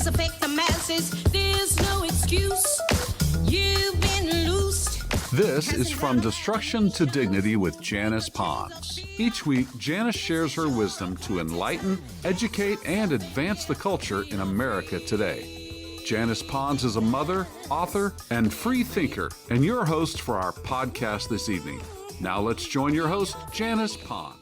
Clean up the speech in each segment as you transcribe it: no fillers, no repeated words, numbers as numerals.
lies affect the masses. There's no excuse. You've been loosed. This is From Destruction to Dignity with Janice Pons. Each week, Janice shares her wisdom to enlighten, educate, and advance the culture in America today. Janice Pons is a mother, author, and free thinker, and your host for our podcast this evening. Now let's join your host, Janice Pons.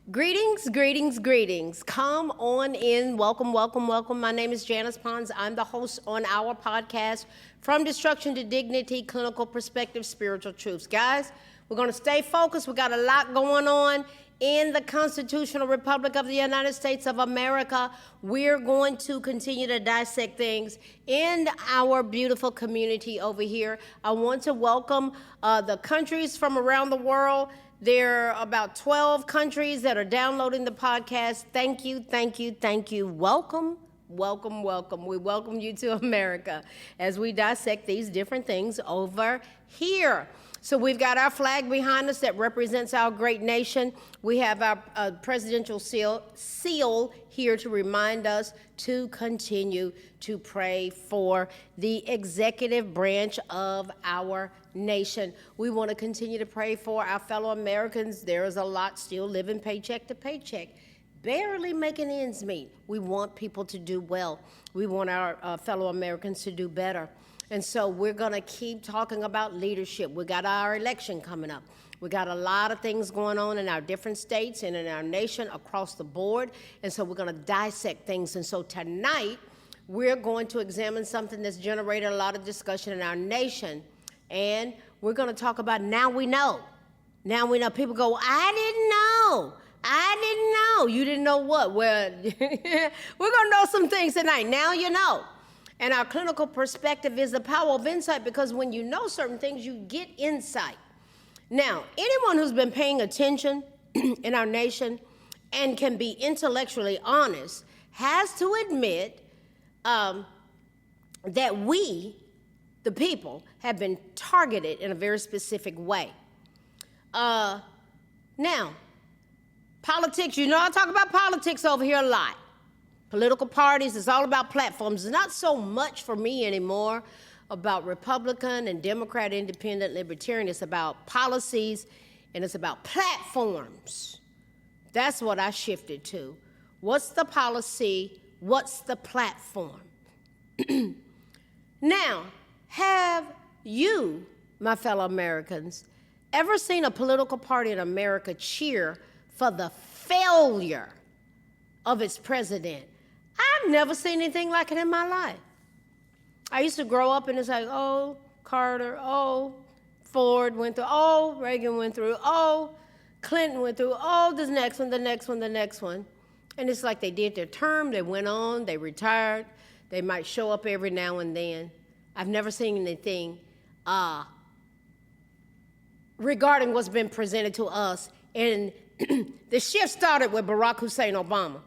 Greetings, greetings, greetings. Come on in. Welcome, welcome, welcome. My name is Janice Pons. I'm the host on our podcast, From Destruction to Dignity, Clinical Perspective, Spiritual Truths. Guys, we're going to stay focused. We got a lot going on in the Constitutional Republic of the United States of America. We're going to continue to dissect things in our beautiful community over here. I want to welcome the countries from around the world. There are about 12 countries that are downloading the podcast. Thank you, thank you, thank you. Welcome, welcome, welcome. We welcome you to America as we dissect these different things over here. So we've got our flag behind us that represents our great nation. We have our presidential seal here to remind us to continue to pray for the executive branch of our nation. We want to continue to pray for our fellow Americans. There is a lot still living paycheck to paycheck, barely making ends meet. We want people to do well. We want our fellow Americans to do better. And so we're going to keep talking about leadership. We got our election coming up. We got a lot of things going on in our different states and in our nation across the board. And so we're going to dissect things. And so tonight, we're going to examine something that's generated a lot of discussion in our nation. And we're going to talk about now we know. Now we know. People go, I didn't know. I didn't know. You didn't know what? Well, we're going to know some things tonight. Now you know. And our clinical perspective is the power of insight, because when you know certain things, you get insight. Now, anyone who's been paying attention in our nation and can be intellectually honest has to admit that we, the people, have been targeted in a very specific way. Now, politics, you know I talk about politics over here a lot. Political parties, it's all about platforms. It's not so much for me anymore about Republican and Democrat, Independent, Libertarian. It's about policies and it's about platforms. That's what I shifted to. What's the policy? What's the platform? Now, have you, my fellow Americans, ever seen a political party in America cheer for the failure of its president? I've never seen anything like it in my life. I used to grow up and it's like, oh, Carter, oh, Ford went through, oh, Reagan went through, oh, Clinton went through, oh, the next one, the next one, the next one. And it's like they did their term, they went on, they retired, they might show up every now and then. I've never seen anything regarding what's been presented to us. And the shift started with Barack Hussein Obama,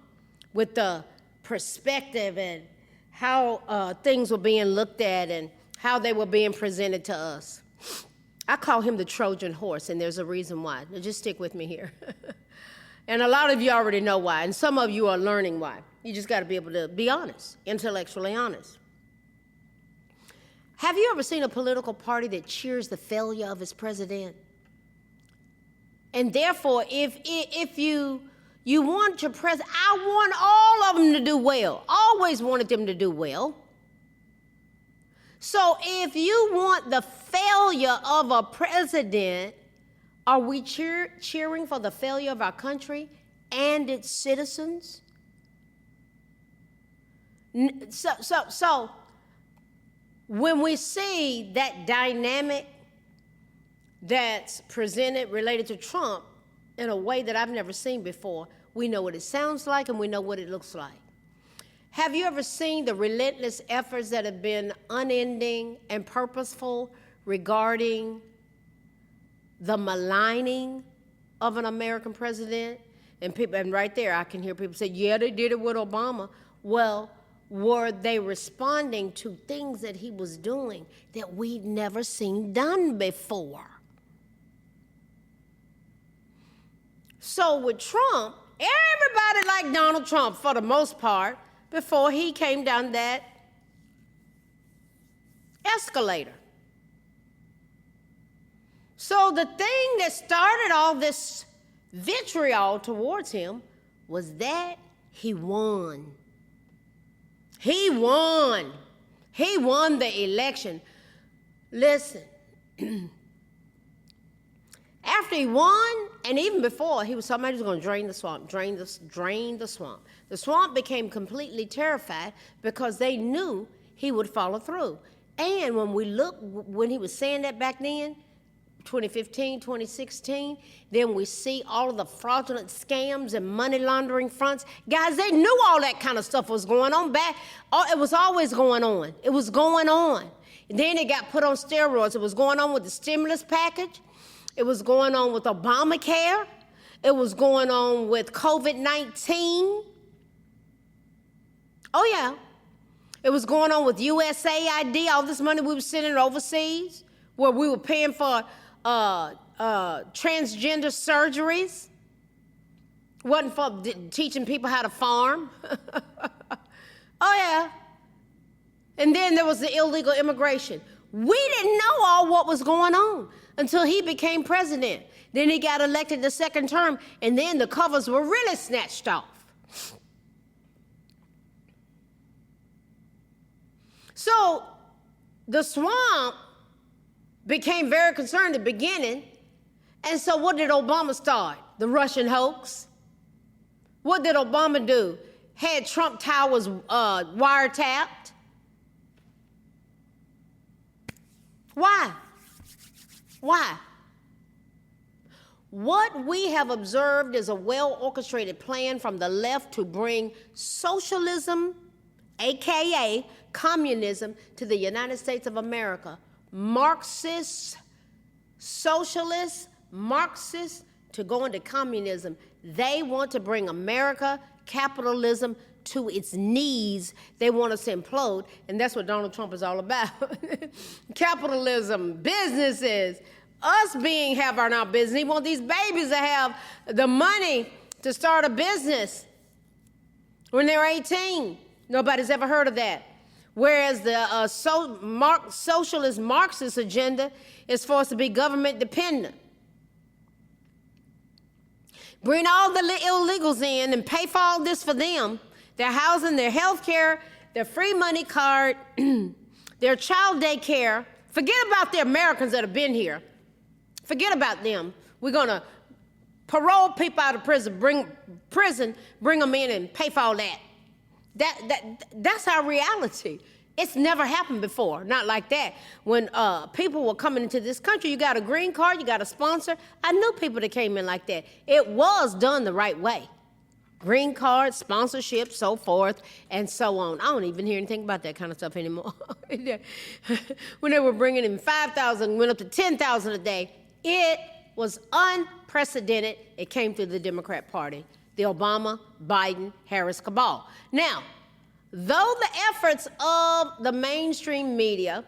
with the perspective and how things were being looked at and how they were being presented to us. I call him the Trojan horse, and there's a reason why. Now just stick with me here. And a lot of you already know why, and some of you are learning why. You just got to be able to be honest, intellectually honest. Have you ever seen a political party that cheers the failure of its president? And therefore, if you want your president, I want all of them to do well. Always wanted them to do well. So if you want the failure of a president, are we cheering for the failure of our country and its citizens? So when we see that dynamic that's presented related to Trump in a way that I've never seen before, we know what it sounds like and we know what it looks like. Have you ever seen the relentless efforts that have been unending and purposeful regarding the maligning of an American president? And right there, I can hear people say, yeah, they did it with Obama. Well, were they responding to things that he was doing that we'd never seen done before? So with Trump, everybody liked Donald Trump for the most part before he came down that escalator. So the thing that started all this vitriol towards him was that he won. He won. He won the election. Listen, after he won, and even before, he was talking about he was going to drain the swamp, drain the swamp. The swamp became completely terrified because they knew he would follow through. And when we look, when he was saying that back then, 2015, 2016, then we see all of the fraudulent scams and money laundering fronts. Guys, they knew all that kind of stuff was going on back. It was always going on. It was going on. And then it got put on steroids. It was going on with the stimulus package. It was going on with Obamacare. It was going on with COVID-19. Oh, yeah. It was going on with USAID, all this money we were sending overseas, where we were paying for transgender surgeries. Wasn't for teaching people how to farm. Oh, yeah. And then there was the illegal immigration. We didn't know all what was going on until he became president. Then he got elected the second term, and then the covers were really snatched off. So the swamp became very concerned at the beginning. And so what did Obama start? The Russian hoax. What did Obama do? Had Trump Towers wiretapped. Why? Why? What we have observed is a well-orchestrated plan from the left to bring socialism, AKA communism, to the United States of America. Marxists, socialists, Marxists to go into communism. They want to bring America, capitalism, to its knees. They want us to implode, and that's what Donald Trump is all about. Capitalism, businesses, us having our business. He wants these babies to have the money to start a business when they're 18. Nobody's ever heard of that. Whereas the socialist Marxist agenda is for us to be government dependent. Bring all the illegals in and pay for all this for them. Their housing, their health care, their free money card, their child daycare. Forget about the Americans that have been here. Forget about them. We're going to parole people out of prison, bring them in and pay for all that. That's our reality. It's never happened before, not like that. When people were coming into this country, you got a green card, you got a sponsor. I knew people that came in like that. It was done the right way. Green card, sponsorship, so forth, and so on. I don't even hear anything about that kind of stuff anymore. When they were bringing in 5,000, went up to 10,000 a day, it was unprecedented. It came through the Democrat Party, the Obama, Biden, Harris cabal. Now, though the efforts of the mainstream media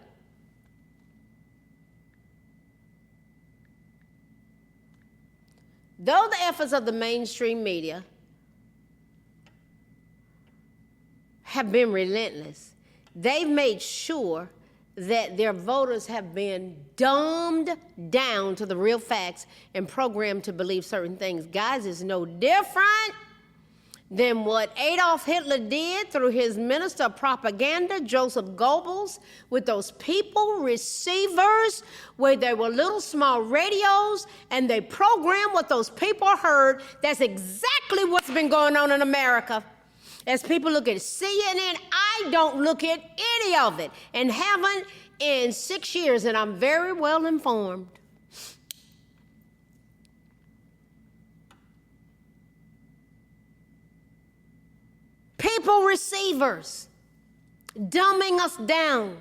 have been relentless, they've made sure that their voters have been dumbed down to the real facts and programmed to believe certain things. Guys, it's no different than what Adolf Hitler did through his minister of propaganda, Joseph Goebbels, with those people receivers where they were little small radios and they programmed what those people heard. That's exactly what's been going on in America. As people look at CNN, I don't look at any of it and haven't in 6 years, and I'm very well informed. People receivers, dumbing us down,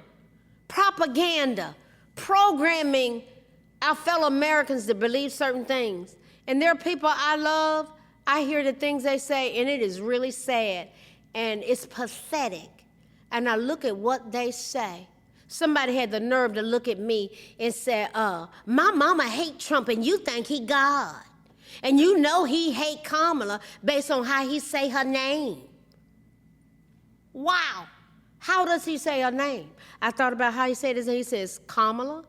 propaganda, programming our fellow Americans to believe certain things. And there are people I love. I hear the things they say, and it is really sad, and it's pathetic. And I look at what they say. Somebody had the nerve to look at me and say, my mama hate Trump, and you think he God. And you know he hate Kamala based on how he say her name. Wow. How does he say her name? I thought about how he said his name. He says Kamala.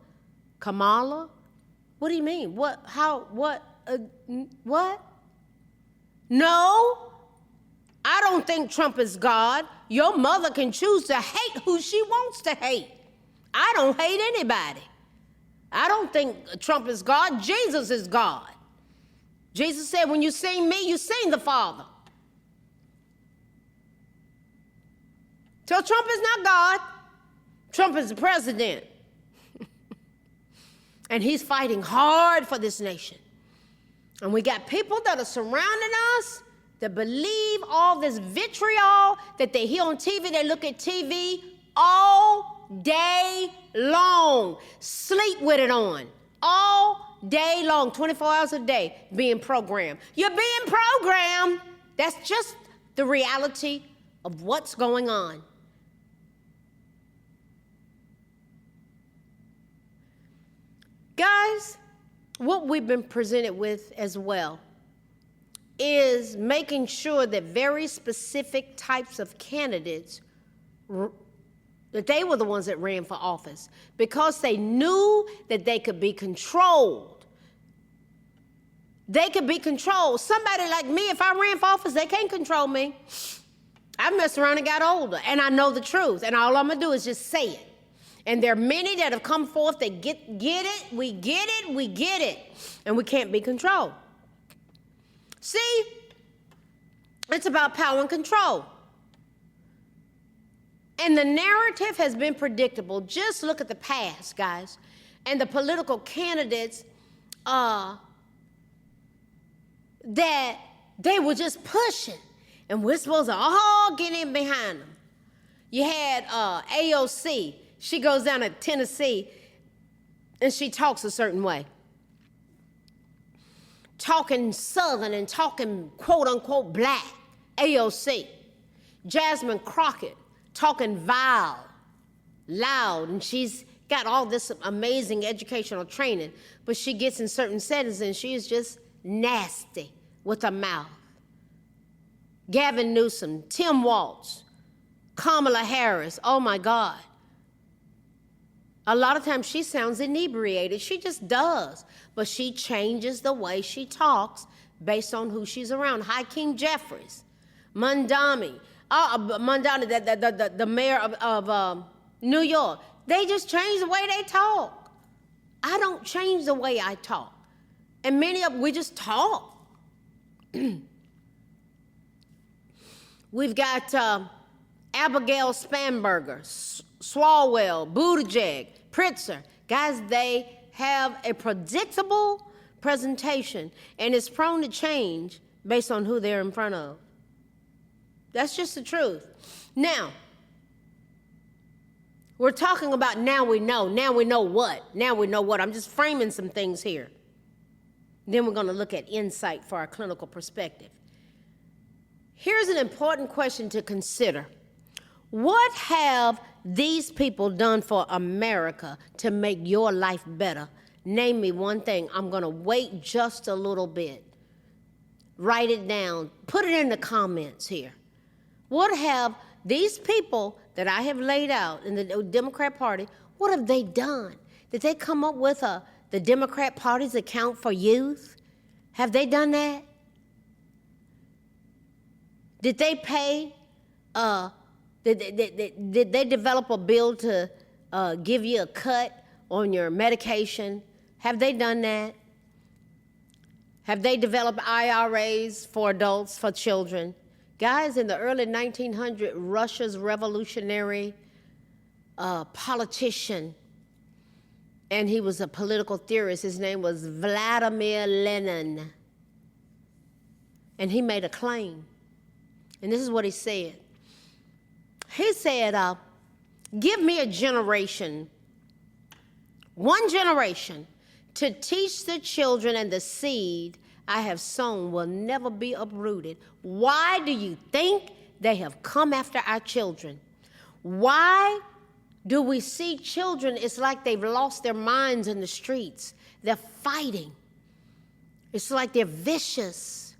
What do you mean? What? How? What? What? No, I don't think Trump is God. Your mother can choose to hate who she wants to hate. I don't hate anybody. I don't think Trump is God. Jesus is God. Jesus said, when you sing me, you sing the Father. So Trump is not God. Trump is the president. And he's fighting hard for this nation. And we got people that are surrounding us that believe all this vitriol that they hear on TV. They look at TV all day long, sleep with it on, all day long, 24 hours a day, being programmed. You're being programmed. That's just the reality of what's going on. Guys, what we've been presented with as well is making sure that very specific types of candidates, that they were the ones that ran for office because they knew that they could be controlled. They could be controlled. Somebody like me, if I ran for office, they can't control me. I've messed around and got older, and I know the truth, and all I'm going to do is just say it. And there are many that have come forth that get it, we get it, and we can't be controlled. See, it's about power and control. And the narrative has been predictable. Just look at the past, guys, and the political candidates that they were just pushing, and we're supposed to all get in behind them. You had AOC. She goes down to Tennessee, and she talks a certain way. Talking Southern and talking quote-unquote black, AOC. Jasmine Crockett, talking vile, loud, and she's got all this amazing educational training, but she gets in certain settings, and she is just nasty with her mouth. Gavin Newsom, Tim Walz, Kamala Harris, oh my God. A lot of times she sounds inebriated. She just does. But she changes the way she talks based on who she's around. Hakeem Jeffries, Mamdani, the mayor of New York. They just change the way they talk. I don't change the way I talk. And many of them, we just talk. We've got Abigail Spanberger, Swalwell, Buttigieg, Pritzker. Guys, they have a predictable presentation, and it's prone to change based on who they're in front of. That's just the truth. Now, we're talking about now we know. Now we know what? Now we know what? I'm just framing some things here. Then we're going to look at insight for our clinical perspective. Here's an important question to consider. What have these people done for America to make your life better? Name me one thing. I'm going to wait just a little bit. Write it down. Put it in the comments here. What have these people that I have laid out in the Democrat Party, what have they done? Did they come up with the Democrat Party's account for youth? Have they done that? Did they pay, did they develop a bill to give you a cut on your medication? Have they done that? Have they developed IRAs for adults, for children? Guys, in the early 1900s, Russia's revolutionary politician, and he was a political theorist. His name was Vladimir Lenin. And he made a claim. And this is what he said. He said, give me a generation, one generation, to teach the children, and the seed I have sown will never be uprooted. Why do you think they have come after our children? Why do we see children? It's like they've lost their minds in the streets. They're fighting. It's like they're vicious.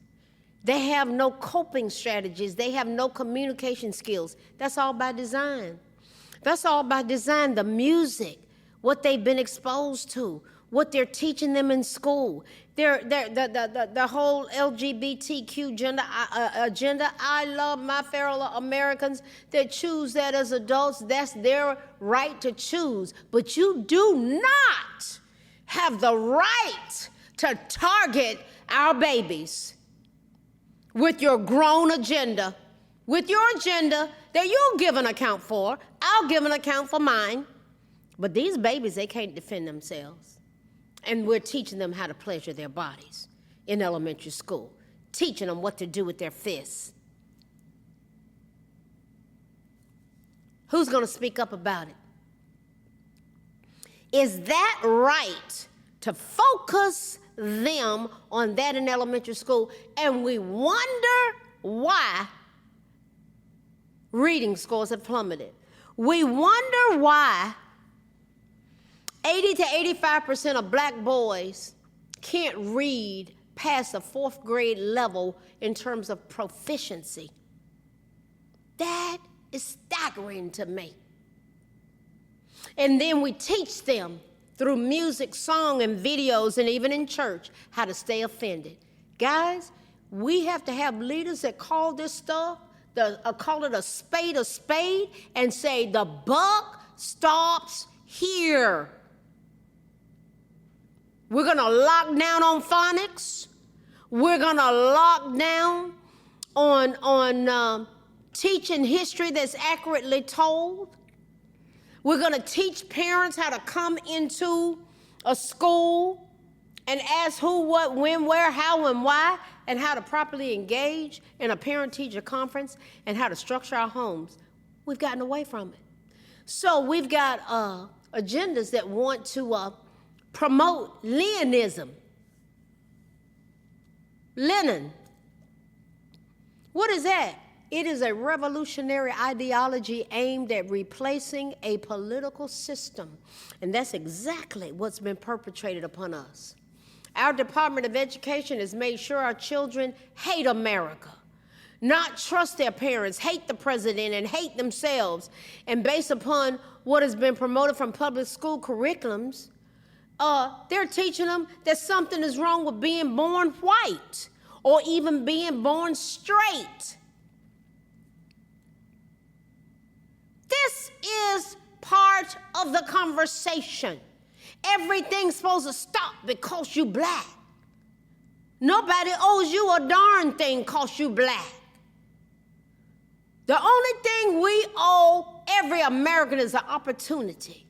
They have no coping strategies. They have no communication skills. That's all by design. That's all by design. The music, what they've been exposed to, what they're teaching them in school, the whole LGBTQ agenda. I love my fellow Americans that choose that as adults. That's their right to choose. But you do not have the right to target our babies with your grown agenda, with your agenda that you'll give an account for. I'll give an account for mine. But these babies, they can't defend themselves. And we're teaching them how to pleasure their bodies in elementary school, teaching them what to do with their fists. Who's going to speak up about it? Is that right to focus them on that in elementary school? And we wonder why reading scores have plummeted. We wonder why 80 to 85% of black boys can't read past the 4th grade level in terms of proficiency. That is staggering to me. And then we teach them through music, song, and videos, and even in church, how to stay offended. Guys, we have to have leaders that call this stuff, call it a spade, and say the buck stops here. We're going to lock down on phonics. We're going to lock down on teaching history that's accurately told. We're going to teach parents how to come into a school and ask who, what, when, where, how, and why, and how to properly engage in a parent-teacher conference and how to structure our homes. We've gotten away from it. So we've got agendas that want to promote Leninism. Lenin. What is that? It is a revolutionary ideology aimed at replacing a political system. And that's exactly what's been perpetrated upon us. Our Department of Education has made sure our children hate America, not trust their parents, hate the president, and hate themselves. And based upon what has been promoted from public school curriculums, they're teaching them that something is wrong with being born white or even being born straight. This is part of the conversation. Everything's supposed to stop because you black. Nobody owes you a darn thing because you black. The only thing we owe every American is an opportunity.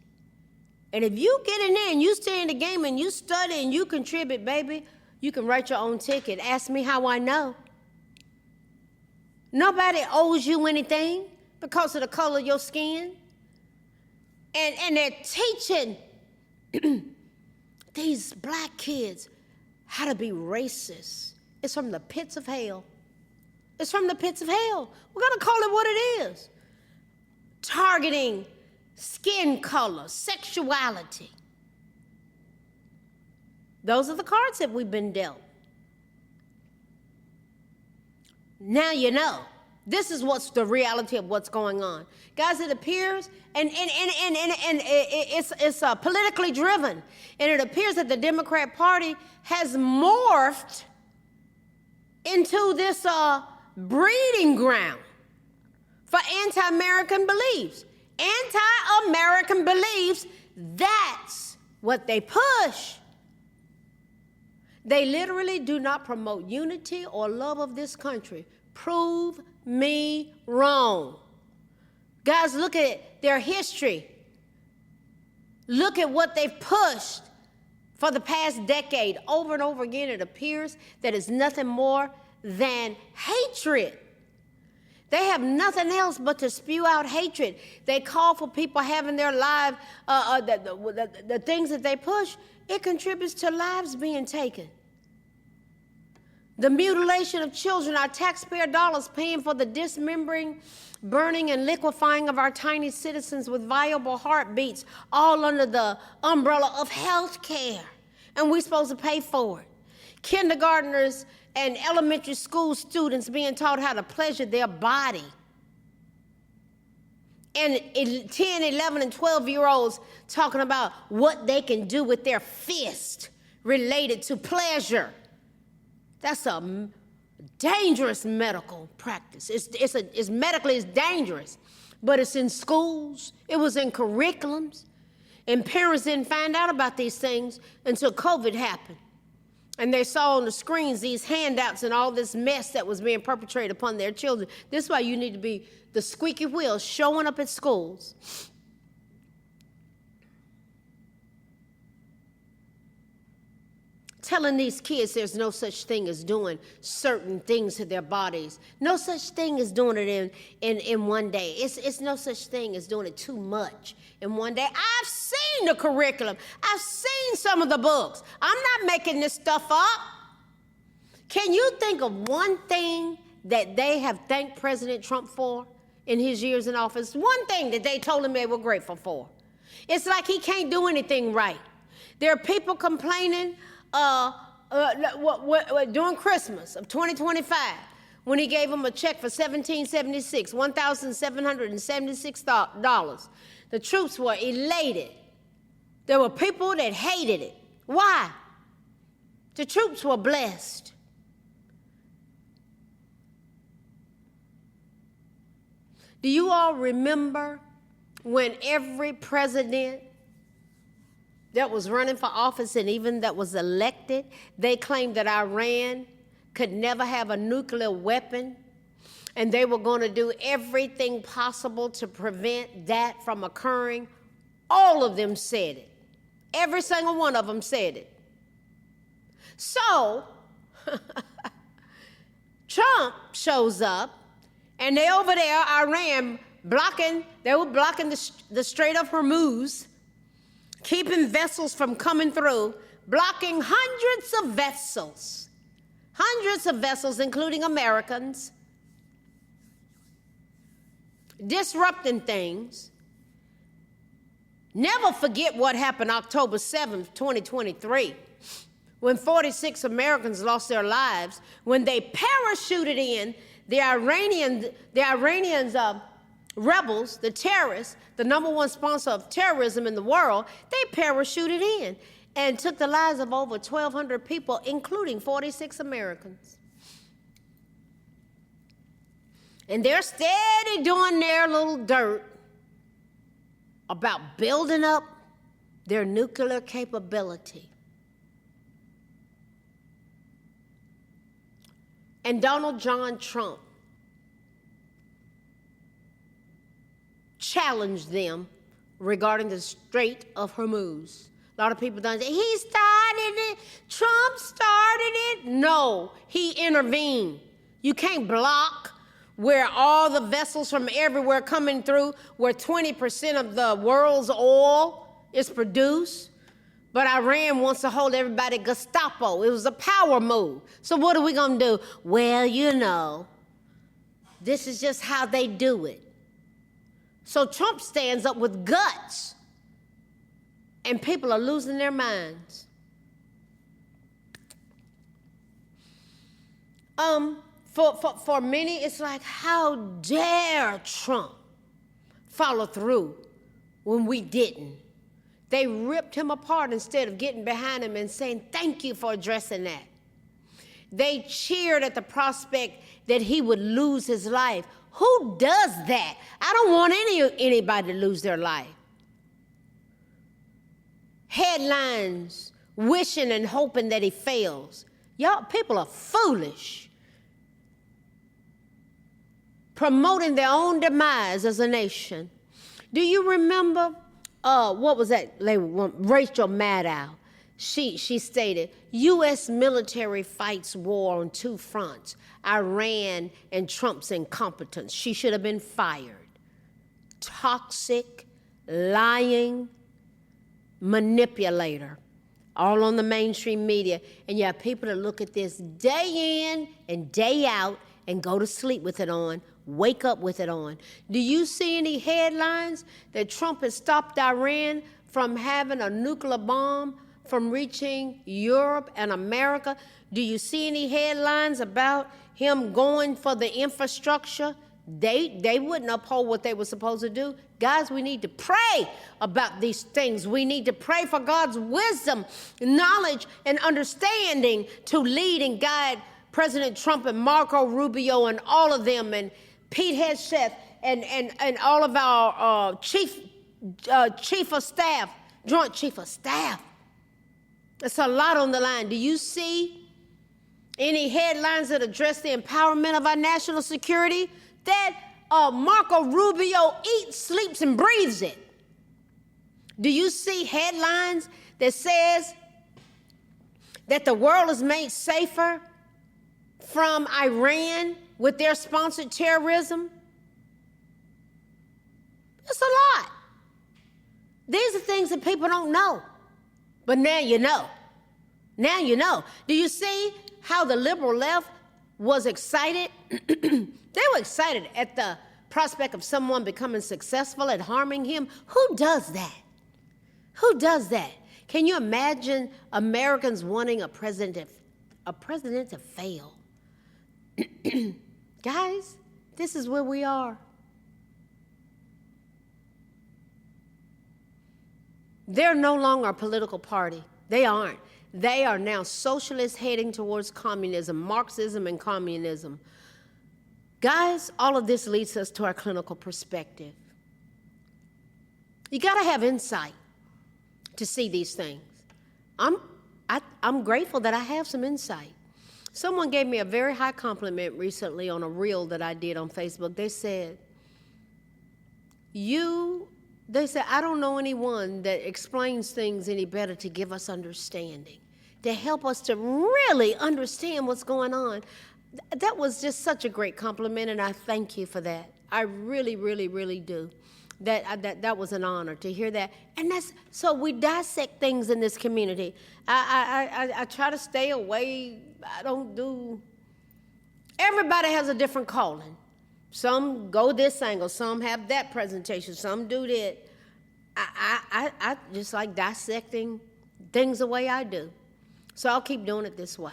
And if you get in there and you stay in the game and you study and you contribute, baby, you can write your own ticket. Ask me how I know. Nobody owes you anything because of the color of your skin. And they're teaching these black kids how to be racist. It's from the pits of hell. It's from the pits of hell. We're going to call it what it is. Targeting skin color, sexuality. Those are the cards that we've been dealt. Now you know. This is what's the reality of what's going on. Guys, it appears, and it's politically driven, and it appears that the Democrat Party has morphed into this breeding ground for anti-American beliefs. Anti-American beliefs, that's what they push. They literally do not promote unity or love of this country. Prove me wrong. Guys, look at their history. Look at what they've pushed for the past decade. Over and over again, it appears that it's nothing more than hatred. They have nothing else but to spew out hatred. They call for people having their lives, the things that they push, it contributes to lives being taken. The mutilation of children, our taxpayer dollars paying for the dismembering, burning, and liquefying of our tiny citizens with viable heartbeats, all under the umbrella of health care. And we're supposed to pay for it. Kindergartners and elementary school students being taught how to pleasure their body and 10, 11, and 12-year-olds talking about what they can do with their fist related to pleasure. That's a dangerous medical practice. It's medically it's dangerous, but it's in schools. It was in curriculums, and parents didn't find out about these things until COVID happened. And they saw on the screens these handouts and all this mess that was being perpetrated upon their children. This is why you need to be the squeaky wheel showing up at schools. Telling these kids there's no such thing as doing certain things to their bodies. No such thing as doing it in one day. It's no such thing as doing it too much in one day. I've seen the curriculum. I've seen some of the books. I'm not making this stuff up. Can you think of one thing that they have thanked President Trump for in his years in office? One thing that they told him they were grateful for. It's like he can't do anything right. There are people complaining during Christmas of 2025, when he gave them a check for $1,776. The troops were elated. There were people that hated it. Why? The troops were blessed. Do you all remember when every president that was running for office and even that was elected, they claimed that Iran could never have a nuclear weapon, and they were going to do everything possible to prevent that from occurring? All of them said it. Every single one of them said it. So, Trump shows up, and they over there, Iran, they were blocking the Strait of Hormuz, keeping vessels from coming through, blocking hundreds of vessels, including Americans, disrupting things. Never forget what happened October 7th, 2023, when 46 Americans lost their lives, when they parachuted in the Iranians, rebels, the terrorists, the #1 sponsor of terrorism in the world. They parachuted in and took the lives of over 1,200 people, including 46 Americans. And they're steady doing their little dirt about building up their nuclear capability. And Donald John Trump challenged them regarding the Strait of Hormuz. A lot of people don't say, he started it, Trump started it. No, he intervened. You can't block where all the vessels from everywhere coming through, where 20% of the world's oil is produced. But Iran wants to hold everybody Gestapo. It was a power move. So what are we going to do? Well, you know, this is just how they do it. So Trump stands up with guts, and people are losing their minds. For many, it's like, how dare Trump follow through when we didn't? They ripped him apart instead of getting behind him and saying, thank you for addressing that. They cheered at the prospect that he would lose his life. Who does that? I don't want anybody to lose their life. Headlines, wishing and hoping that he fails. Y'all, people are foolish. Promoting their own demise as a nation. Do you remember, what was that? Rachel Maddow. She stated, U.S. military fights war on two fronts, Iran and Trump's incompetence. She should have been fired. Toxic, lying, manipulator, all on the mainstream media. And you have people that look at this day in and day out and go to sleep with it on, wake up with it on. Do you see any headlines that Trump has stopped Iran from having a nuclear bomb from reaching Europe and America? Do you see any headlines about him going for the infrastructure they wouldn't uphold what they were supposed to do. Guys, we need to pray about these things. We need to pray for God's wisdom, knowledge, and understanding to lead and guide President Trump and Marco Rubio and all of them, and Pete Hegseth and all of our chief of staff, Joint Chief of Staff. It's a lot on the line. Do you see any headlines that address the empowerment of our national security? That Marco Rubio eats, sleeps, and breathes it. Do you see headlines that says that the world is made safer from Iran with their sponsored terrorism? It's a lot. These are things that people don't know. But now you know. Now you know. Do you see how the liberal left was excited? They were excited at the prospect of someone becoming successful at harming him. Who does that? Who does that? Can you imagine Americans wanting a president to fail? Guys, this is where we are. They're no longer a political party. They aren't. They are now socialists heading towards communism, Marxism and communism. Guys, all of this leads us to our clinical perspective. You got to have insight to see these things. I'm grateful that I have some insight. Someone gave me a very high compliment recently on a reel that I did on Facebook. They said, I don't know anyone that explains things any better to give us understanding, to help us to really understand what's going on. That was just such a great compliment, and I thank you for that. I really, really, really do. That was an honor to hear that. And so we dissect things in this community. I try to stay away. I don't do. Everybody has a different calling. Some go this angle. Some have that presentation. Some do that. I just like dissecting things the way I do. So I'll keep doing it this way.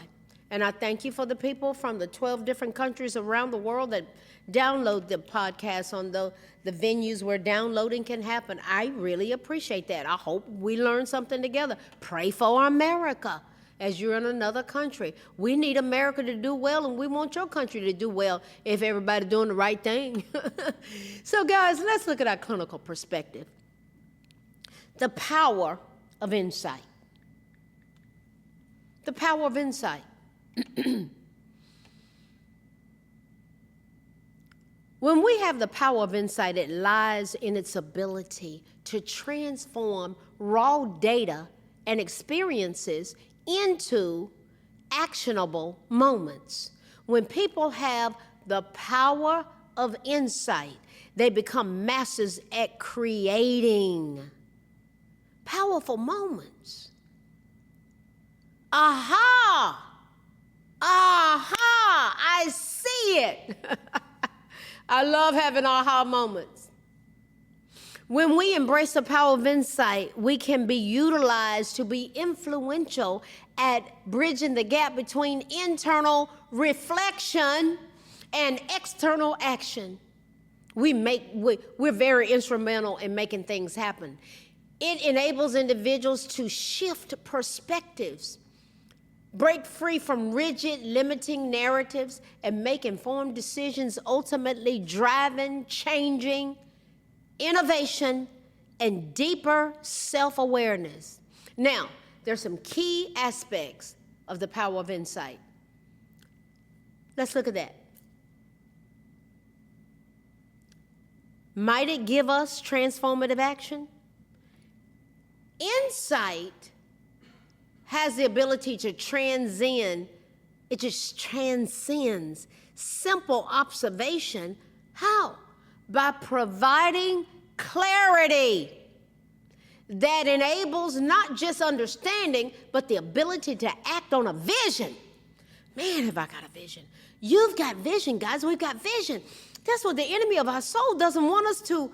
And I thank you for the people from the 12 different countries around the world that download the podcast on the venues where downloading can happen. I really appreciate that. I hope we learn something together. Pray for America as you're in another country. We need America to do well, and we want your country to do well if everybody's doing the right thing. So, guys, let's look at our clinical perspective. The power of insight. The power of insight. When we have the power of insight, it lies in its ability to transform raw data and experiences into actionable moments. When people have the power of insight, they become masters at creating powerful moments. Aha! Aha! I see it. I love having aha moments. When we embrace the power of insight, we can be utilized to be influential at bridging the gap between internal reflection and external action. We're very instrumental in making things happen. It enables individuals to shift perspectives, break free from rigid, limiting narratives, and make informed decisions, ultimately driving, changing, innovation, and deeper self-awareness. Now, there's some key aspects of the power of insight. Let's look at that. Might it give us transformative action? Insight has the ability to transcend. It just transcends simple observation. How? By providing clarity that enables not just understanding, but the ability to act on a vision. Man, have I got a vision. You've got vision, guys. We've got vision. That's what the enemy of our soul doesn't want us to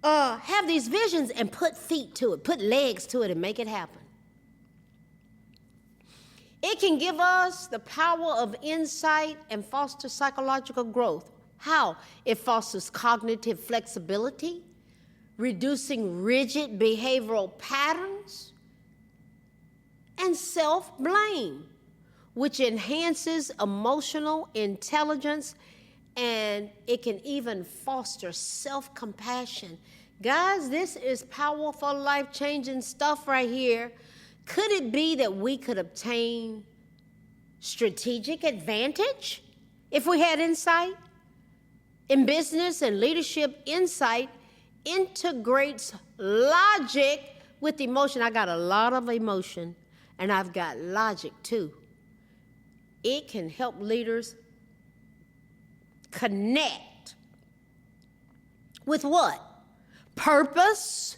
have these visions and put feet to it, put legs to it, and make it happen. It can give us the power of insight and foster psychological growth. How? It fosters cognitive flexibility, reducing rigid behavioral patterns, and self-blame, which enhances emotional intelligence, and it can even foster self-compassion. Guys, this is powerful, life-changing stuff right here. Could it be that we could obtain strategic advantage if we had insight? In business and leadership, insight integrates logic with emotion. I got a lot of emotion, and I've got logic too. It can help leaders connect with what? Purpose,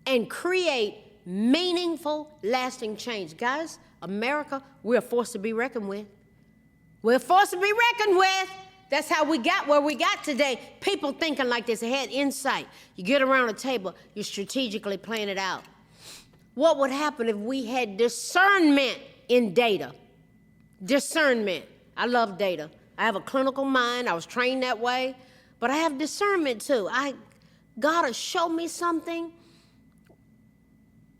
and create meaningful, lasting change. Guys, America, we're a force to be reckoned with. We're a force to be reckoned with. That's how we got where we got today. People thinking like this. They had insight. You get around a table, you strategically plan it out. What would happen if we had discernment in data? Discernment. I love data. I have a clinical mind. I was trained that way. But I have discernment too. God will show me something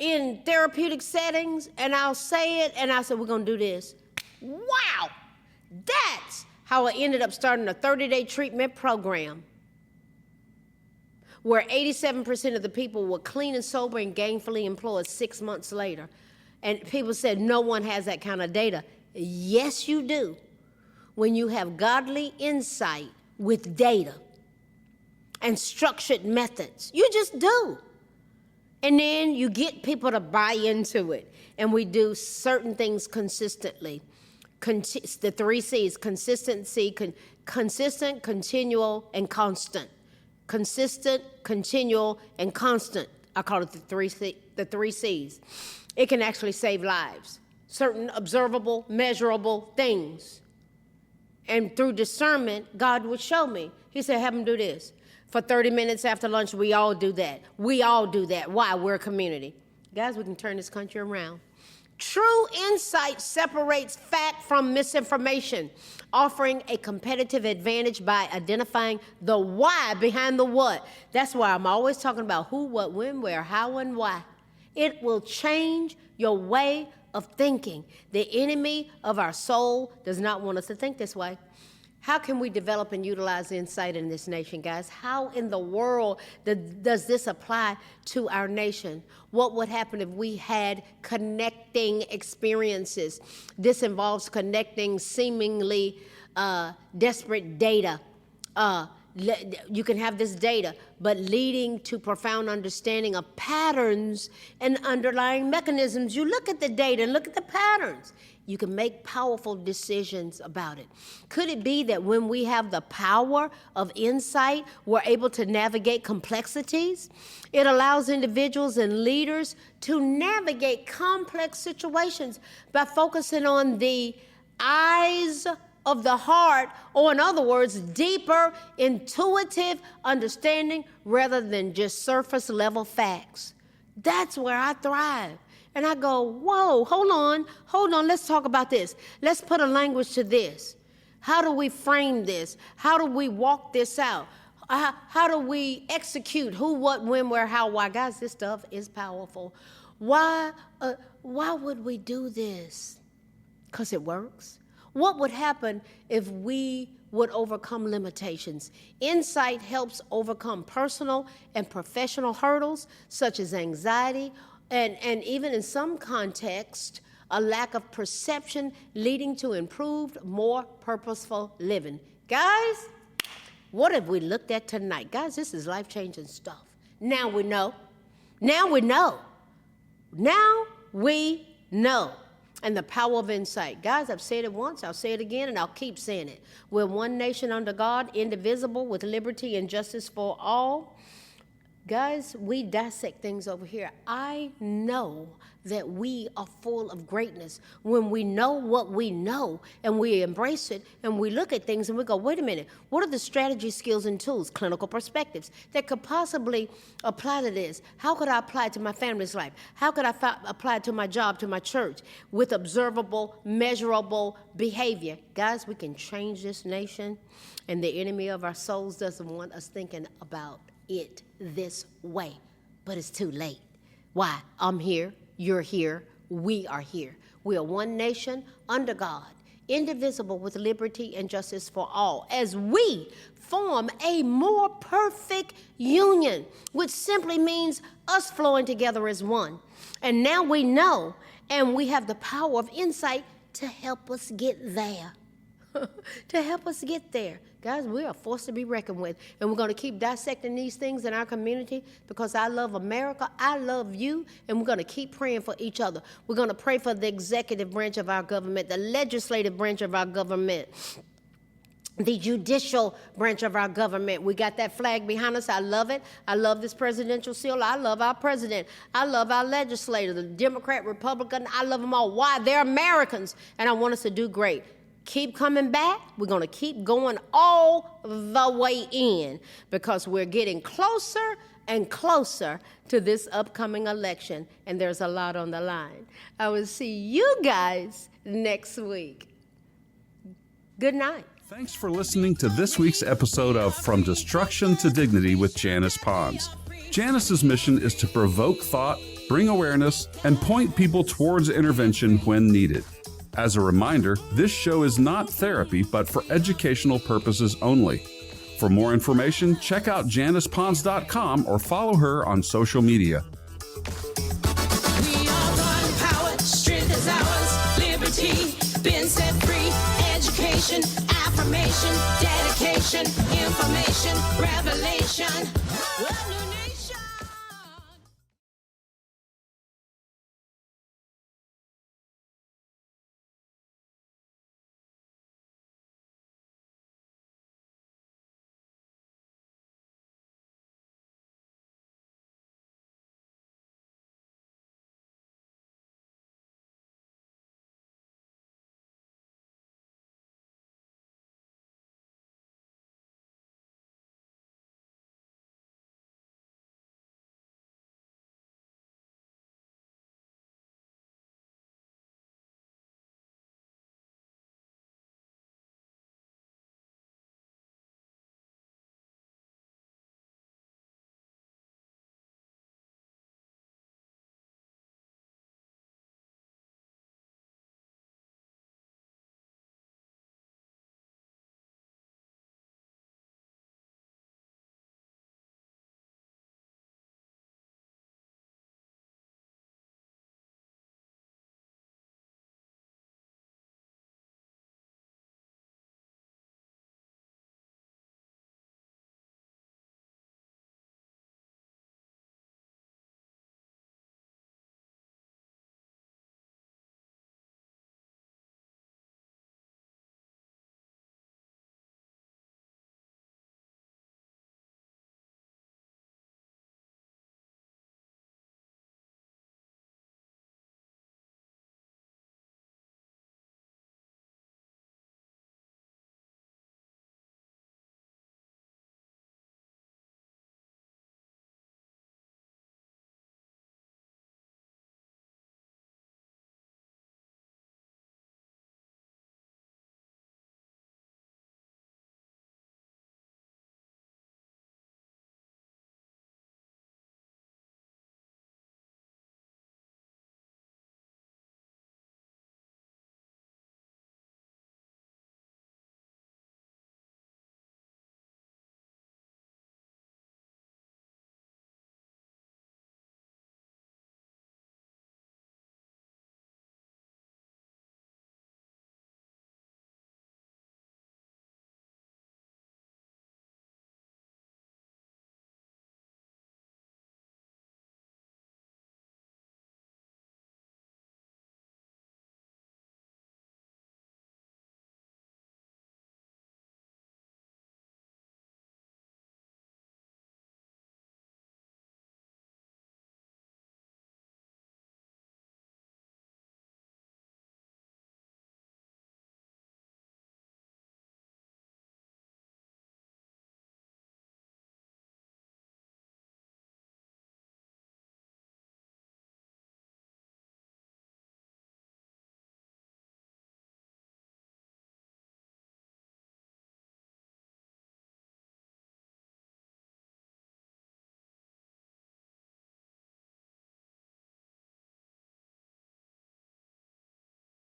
in therapeutic settings, and I'll say it, and I'll say, we're going to do this. Wow! That's how I ended up starting a 30-day treatment program where 87% of the people were clean and sober and gainfully employed 6 months later. And people said, no one has that kind of data. Yes, you do. When you have godly insight with data and structured methods, you just do. And then you get people to buy into it. And we do certain things consistently. The 3 C's: consistency, consistent, continual, and constant. Consistent, continual, and constant. I call it the 3 C's. It can actually save lives. Certain observable, measurable things. And through discernment, God would show me. He said, have them do this. For 30 minutes after lunch, we all do that. We all do that. Why? We're a community. Guys, we can turn this country around. True insight separates fact from misinformation, offering a competitive advantage by identifying the why behind the what. That's why I'm always talking about who, what, when, where, how, and why. It will change your way of thinking. The enemy of our soul does not want us to think this way. How can we develop and utilize insight in this nation, guys? How in the world does this apply to our nation? What would happen if we had connecting experiences? This involves connecting seemingly desperate data. You can have this data, but leading to profound understanding of patterns and underlying mechanisms. You look at the data and look at the patterns. You can make powerful decisions about it. Could it be that when we have the power of insight, we're able to navigate complexities? It allows individuals and leaders to navigate complex situations by focusing on the eyes of the heart, or in other words, deeper, intuitive understanding rather than just surface level facts. That's where I thrive. And I go, whoa, hold on, let's talk about this. Let's put a language to this. How do we frame this? How do we walk this out? How do we execute who, what, when, where, how, why? Guys, this stuff is powerful. Why would we do this? Because it works. What would happen if we would overcome limitations? Insight helps overcome personal and professional hurdles such as anxiety, and even in some context, a lack of perception leading to improved, more purposeful living. Guys, what have we looked at tonight? Guys, this is life-changing stuff. Now we know. Now we know. Now we know. And the power of insight. Guys, I've said it once, I'll say it again, and I'll keep saying it. We're one nation under God, indivisible, with liberty and justice for all. Guys, we dissect things over here. I know that we are full of greatness when we know what we know and we embrace it and we look at things and we go, wait a minute, what are the strategy, skills, and tools, clinical perspectives that could possibly apply to this? How could I apply it to my family's life? How could I apply it to my job, to my church, with observable, measurable behavior? Guys, we can change this nation, and the enemy of our souls doesn't want us thinking about it this way, but it's too late. Why? I'm here, you're here, we are here. We are one nation under God, indivisible, with liberty and justice for all, as we form a more perfect union, which simply means us flowing together as one. And now we know, and we have the power of insight to help us get there. To help us get there. Guys, we are forced to be reckoned with, and we're going to keep dissecting these things in our community because I love America, I love you, and we're going to keep praying for each other. We're going to pray for the executive branch of our government, the legislative branch of our government, the judicial branch of our government. We got that flag behind us. I love it. I love this presidential seal. I love our president. I love our legislator, the Democrat, Republican. I love them all. Why? They're Americans, and I want us to do great. Keep coming back. We're going to keep going all the way in because we're getting closer and closer to this upcoming election, and there's a lot on the line. I will see you guys next week. Good night. Thanks for listening to this week's episode of From Destruction to Dignity with Janice Pons. Janice's mission is to provoke thought, bring awareness, and point people towards intervention when needed. As a reminder, this show is not therapy, but for educational purposes only. For more information, check out JanicePons.com or follow her on social media. We are one power, strength is ours, liberty, been set free, education, affirmation, dedication, information, revelation.